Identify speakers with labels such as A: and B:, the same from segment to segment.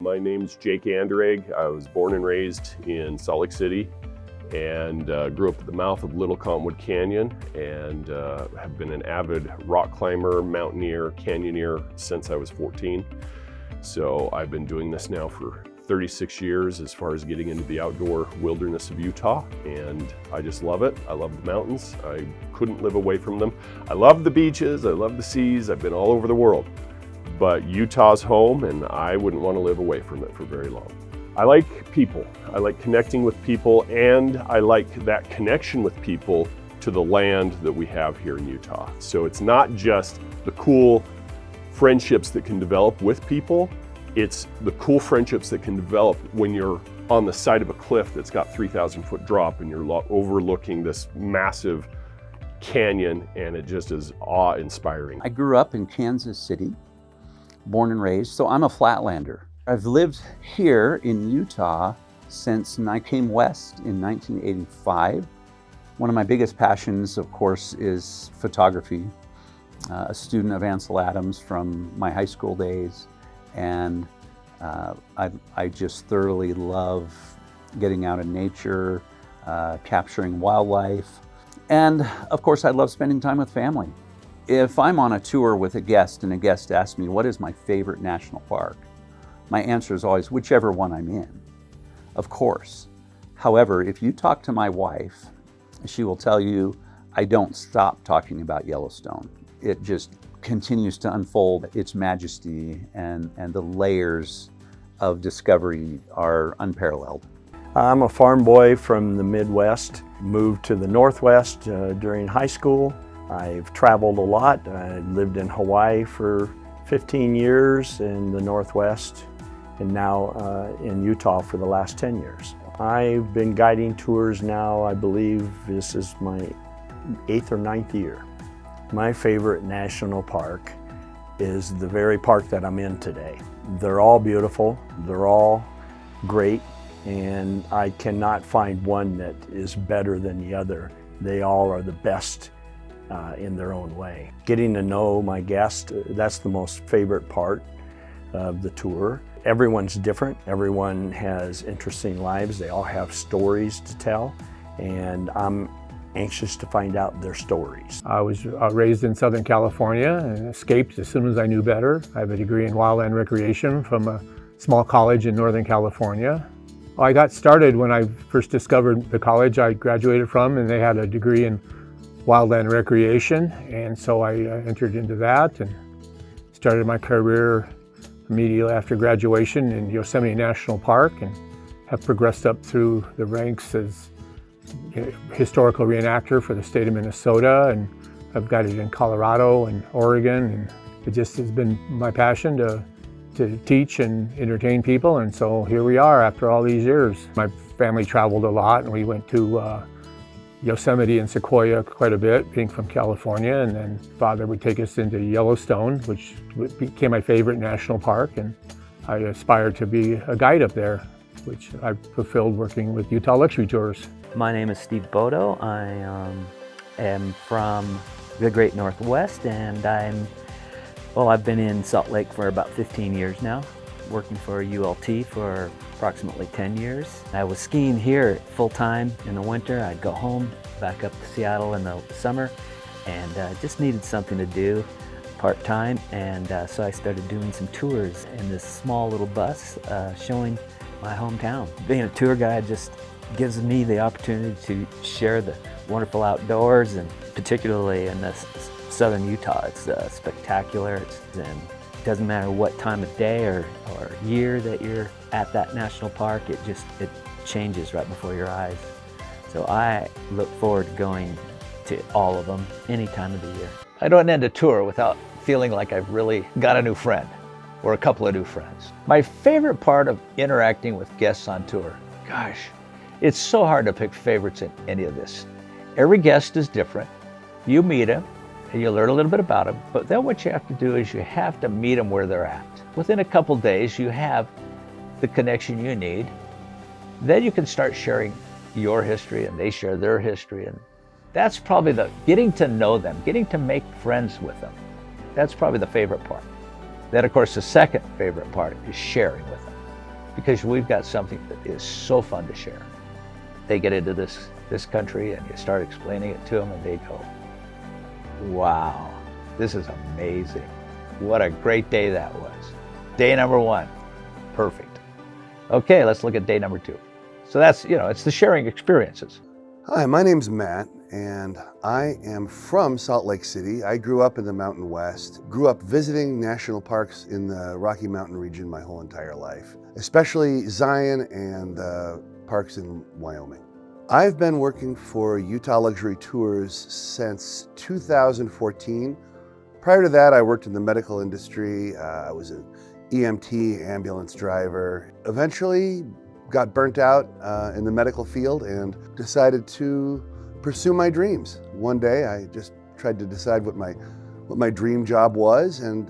A: My name's Jake Anderegg. I was born and raised in Salt Lake City and grew up at the mouth of Little Cottonwood Canyon and have been an avid rock climber, mountaineer, canyoneer since I was 14. So I've been doing this now for 36 years as far as getting into the outdoor wilderness of Utah, and I just love it. I love the mountains. I couldn't live away from them. I love the beaches, I love the seas. I've been all over the world, but Utah's home and I wouldn't want to live away from it for very long. I like people. I like connecting with people, and I like that connection with people to the land that we have here in Utah. So it's not just the cool friendships that can develop with people, it's the cool friendships that can develop when you're on the side of a cliff that's got 3,000 foot drop and you're overlooking this massive canyon, and it just is awe-inspiring.
B: I grew up in Kansas City, born and raised, so I'm a flatlander. I've lived here in Utah since I came west in 1985. One of my biggest passions, of course, is photography. A student of Ansel Adams from my high school days. And I just thoroughly love getting out in nature, capturing wildlife. And of course, I love spending time with family. If I'm on a tour with a guest and a guest asks me, what is my favorite national park? My answer is always, whichever one I'm in, of course. However, if you talk to my wife, she will tell you, I don't stop talking about Yellowstone. It just continues to unfold. Its majesty and the layers of discovery are unparalleled.
C: I'm a farm boy from the Midwest, moved to the Northwest during high school. I've traveled a lot. I lived in Hawaii for 15 years in the Northwest, and now in Utah for the last 10 years. I've been guiding tours now, I believe this is my 8th or 9th year. My favorite national park is the very park that I'm in today. They're all beautiful, they're all great, and I cannot find one that is better than the other. They all are the best in their own way. Getting to know my guest, that's the most favorite part of the tour. Everyone's different, everyone has interesting lives, they all have stories to tell, and I'm anxious to find out their stories.
D: I was raised in Southern California and escaped as soon as I knew better. I have a degree in wildland recreation from a small college in Northern California. I got started when I first discovered the college I graduated from, and they had a degree in wildland recreation, and so I entered into that and started my career immediately after graduation in Yosemite National Park, and have progressed up through the ranks as historical reenactor for the state of Minnesota, and I've guided in Colorado and Oregon, and it just has been my passion to teach and entertain people, and so here we are after all these years. My family traveled a lot, and we went to Yosemite and Sequoia quite a bit, being from California, and then Father would take us into Yellowstone, which became my favorite national park, and I aspired to be a guide up there, which I've fulfilled working with Utah Luxury Tours.
E: My name is Steve Bodo. I am from the Great Northwest, and I've been in Salt Lake for about 15 years now, working for ULT for approximately 10 years. I was skiing here full-time in the winter. I'd go home, back up to Seattle in the summer, and just needed something to do part-time, and so I started doing some tours in this small little bus showing my hometown. Being a tour guide just gives me the opportunity to share the wonderful outdoors, and particularly in this southern Utah. It's spectacular, and it doesn't matter what time of day or year that you're at that national park, it changes right before your eyes. So I look forward to going to all of them any time of the year.
F: I don't end a tour without feeling like I've really got a new friend or a couple of new friends. My favorite part of interacting with guests on tour, gosh, it's so hard to pick favorites in any of this. Every guest is different. You meet them and you learn a little bit about them, but then what you have to do is you have to meet them where they're at. Within a couple days, you have the connection you need. Then you can start sharing your history and they share their history, and that's probably getting to know them, getting to make friends with them. That's probably the favorite part. Then of course the second favorite part is sharing with them. because we've got something that is so fun to share. They get into this country and you start explaining it to them and they go, wow, this is amazing. What a great day that was. Day number 1, perfect. Okay, let's look at day number 2. So that's, it's the sharing experiences.
G: Hi, my name's Matt, and I am from Salt Lake City. I grew up in the Mountain West, grew up visiting national parks in the Rocky Mountain region my whole entire life, especially Zion and the parks in Wyoming. I've been working for Utah Luxury Tours since 2014. Prior to that, I worked in the medical industry. I was an EMT, ambulance driver. Eventually, got burnt out in the medical field and decided to pursue my dreams. One day I just tried to decide what my dream job was, and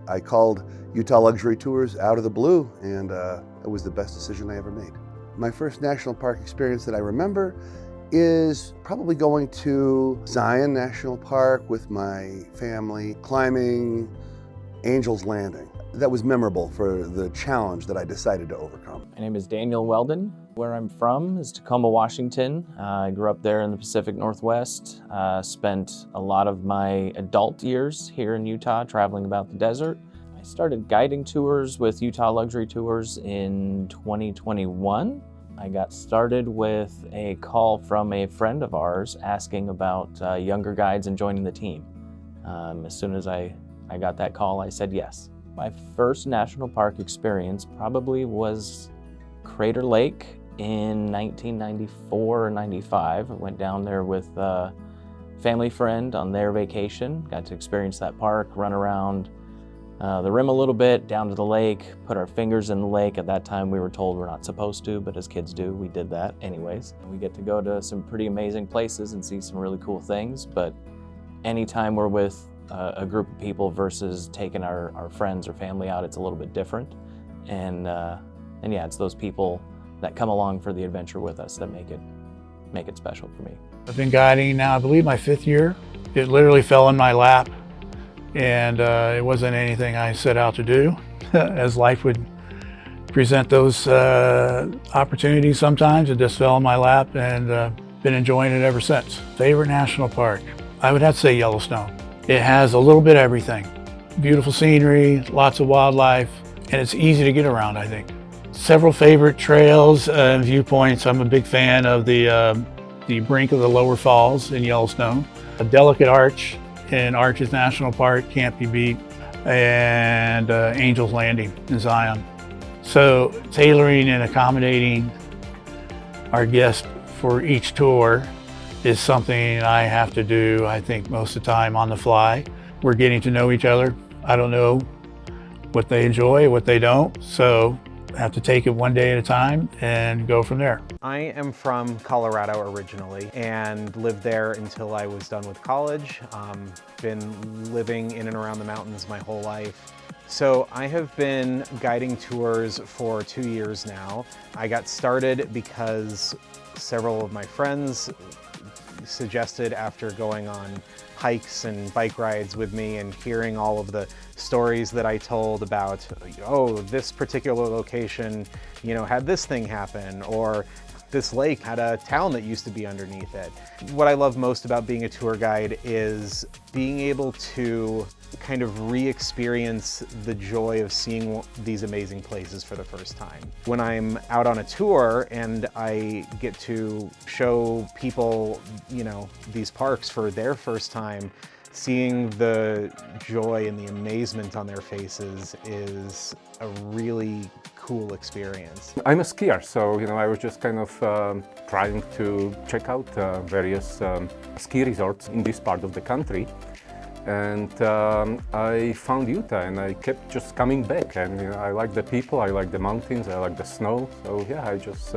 G: I called Utah Luxury Tours out of the blue, and it was the best decision I ever made. My first national park experience that I remember is probably going to Zion National Park with my family, climbing Angel's Landing. That was memorable for the challenge that I decided to overcome.
H: My name is Daniel Weldon. Where I'm from is Tacoma, Washington. I grew up there in the Pacific Northwest. Spent a lot of my adult years here in Utah traveling about the desert. I started guiding tours with Utah Luxury Tours in 2021. I got started with a call from a friend of ours asking about younger guides and joining the team. As soon as I got that call, I said yes. My first national park experience probably was Crater Lake in 1994 or 95. I went down there with a family friend on their vacation, got to experience that park, run around the rim a little bit, down to the lake, put our fingers in the lake. At that time we were told we're not supposed to, but as kids do, we did that anyways. We get to go to some pretty amazing places and see some really cool things, but anytime we're with a group of people versus taking our friends or family out, it's a little bit different. And yeah, it's those people that come along for the adventure with us that make it special for me.
I: I've been guiding now, I believe, my 5th year. It literally fell in my lap, and it wasn't anything I set out to do, as life would present those opportunities sometimes. It just fell in my lap, and been enjoying it ever since. Favorite national park? I would have to say Yellowstone. It has a little bit of everything. Beautiful scenery, lots of wildlife, and it's easy to get around, I think. Several favorite trails and viewpoints. I'm a big fan of the brink of the Lower Falls in Yellowstone. A delicate arch in Arches National Park can't be beat, and Angel's Landing in Zion. So tailoring and accommodating our guests for each tour is something I have to do, I think, most of the time on the fly. We're getting to know each other. I don't know what they enjoy, what they don't, so I have to take it one day at a time and go from there.
J: I am from Colorado originally and lived there until I was done with college. Been living in and around the mountains my whole life. So I have been guiding tours for 2 years now. I got started because several of my friends suggested, after going on hikes and bike rides with me and hearing all of the stories that I told about, oh, this particular location, had this thing happen, or this lake had a town that used to be underneath it. What I love most about being a tour guide is being able to kind of re-experience the joy of seeing these amazing places for the first time. When I'm out on a tour and I get to show people, these parks for their first time, seeing the joy and the amazement on their faces is a really cool experience.
K: I'm a skier, so I was just kind of trying to check out various ski resorts in this part of the country. And I found Utah, and I kept just coming back. And I like the people, I like the mountains, I like the snow. So yeah, I just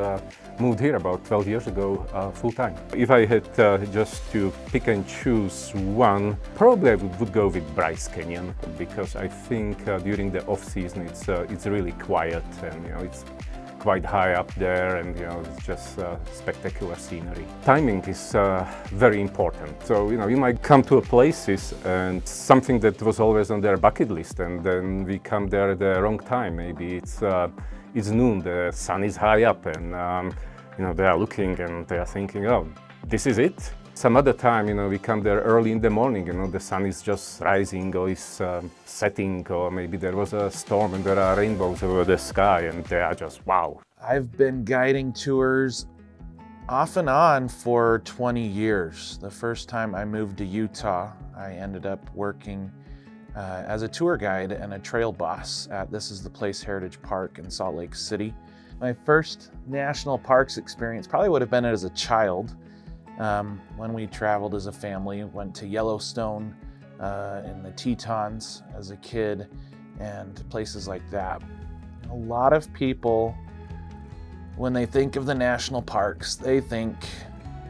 K: moved here about 12 years ago full time. If I had just to pick and choose one, probably I would go with Bryce Canyon, because I think during the off season it's really quiet, and it's quite high up there, and it's just spectacular scenery. Timing is very important. So you might come to places and something that was always on their bucket list, and then we come there at the wrong time. Maybe it's it's noon, the sun is high up, and they are looking and they are thinking, oh, this is it? Some other time, we come there early in the morning, the sun is just rising or is setting, or maybe there was a storm and there are rainbows over the sky, and they are just wow.
L: I've been guiding tours off and on for 20 years. The first time I moved to Utah, I ended up working as a tour guide and a trail boss at This Is the Place Heritage Park in Salt Lake City. My first national parks experience probably would have been as a child. When we traveled as a family, went to Yellowstone and the Tetons as a kid and places like that. A lot of people, when they think of the national parks, they think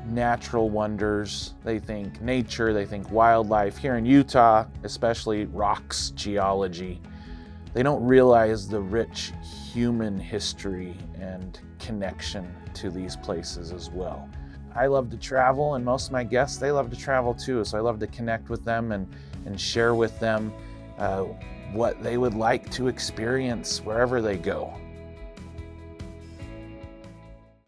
L: natural wonders, they think nature, they think wildlife. Here in Utah, especially rocks, geology. They don't realize the rich human history and connection to these places as well. I love to travel, and most of my guests, they love to travel too, so I love to connect with them and share with them what they would like to experience wherever they go.